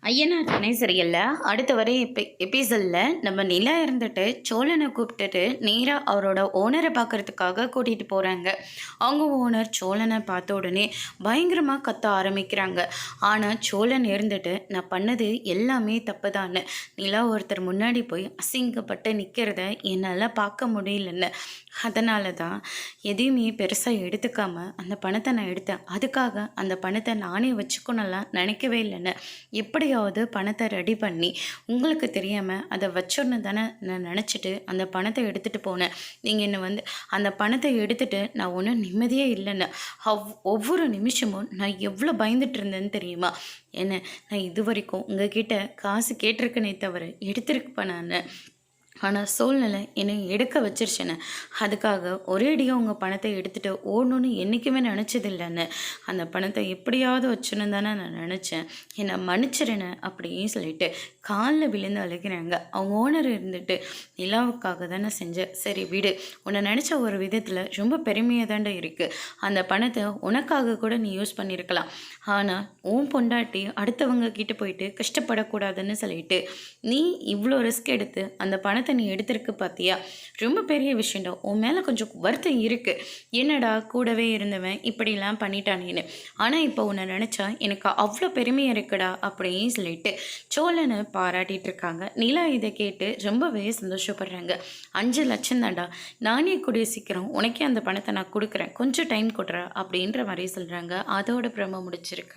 ஐயனார் துணை சரியில்ல. அடுத்த வரை எபிசோடில் நம்ம நிலா இருந்துட்டு சோழனை கூப்பிட்டுட்டு நேராக அவரோட ஓனரை பார்க்கறதுக்காக கூட்டிகிட்டு போகிறாங்க. அவங்க ஓனர் சோழனை பார்த்த உடனே பயங்கரமாக கத்த ஆரம்பிக்கிறாங்க. ஆனால் சோழன் இருந்துட்டு நான் பண்ணது எல்லாமே தப்பு தான், நிலா ஒருத்தர் முன்னாடி போய் அசிங்கப்பட்டு நிற்கிறத என்னால் பார்க்க முடியலன்னு, அதனால தான் எதையுமே பெருசாக எடுத்துக்காமல் அந்த பணத்தை நான் எடுத்தேன். அதுக்காக அந்த பணத்தை நானே வச்சுக்கணும்லாம் நினைக்கவே இல்லைன்னு, எப்படியாவது பணத்தை ரெடி பண்ணி உங்களுக்கு தெரியாமல் அதை வச்சிடணும் தானே நான் நினச்சிட்டு அந்த பணத்தை எடுத்துகிட்டு போனேன். நீங்கள் என்ன அந்த பணத்தை எடுத்துகிட்டு நான் ஒன்றும் நிம்மதியே இல்லைன்னு, ஒவ்வொரு நிமிஷமும் நான் எவ்வளோ பயந்துட்டு இருந்தேன்னு தெரியுமா? என்ன நான் இது வரைக்கும் உங்ககிட்ட காசு கேட்டிருக்கனே தவிர எடுத்திருப்பேன் நான். ஆனால் சூழ்நிலை என்னை எடுக்க வச்சிருச்சேன்னு, அதுக்காக ஒரேடியாக உங்கள் பணத்தை எடுத்துகிட்டு ஓடணுன்னு என்றைக்குமே நினச்சதில்லைன்னு, அந்த பணத்தை எப்படியாவது வச்சுன்னு தானே நான் நினச்சேன், என்னை மன்னிச்சிருன்னு அப்படின்னு சொல்லிட்டு காலில் விழுந்து அழுகிறாங்க. அவங்க ஓனர் இருந்துட்டு நிலாவுக்காக தானே செஞ்சேன், சரி விடு, உன்னை நினச்ச ஒரு விதத்தில் ரொம்ப பெருமையாக தாண்டா இருக்குது, அந்த பணத்தை உனக்காக கூட நீ யூஸ் பண்ணியிருக்கலாம், ஆனால் உன் பொண்டாட்டி அடுத்தவங்க கிட்ட போயிட்டு கஷ்டப்படக்கூடாதுன்னு சொல்லிட்டு நீ இவ்வளோ ரிஸ்க் எடுத்து அந்த பணத்தை நீ எடுத்திருக்கு பார்த்தியா, ரொம்ப பெரிய விஷயம்டா. உன் மேலே கொஞ்சம் வருத்தம் இருக்குது, என்னடா கூடவே இருந்தவன் இப்படிலாம் பண்ணிட்டானேன்னு, ஆனால் இப்போ உன்னை நினச்சா எனக்கு அவ்வளோ பெருமையாக இருக்குடா அப்படின்னு சொல்லிட்டு சோழனை பாராட்டிகிட்டு இருக்காங்க. நிலா இதை கேட்டு ரொம்பவே சந்தோஷப்படுறாங்க. 5 லட்சம் தான்டா, நானே கூடிய சீக்கிரம் உனக்கே அந்த பணத்தை நான் கொடுக்குறேன், கொஞ்சம் டைம் கொடுறா அப்படின்ற மாதிரி சொல்கிறாங்க. அதோட பிரம முடிச்சிருக்காங்க.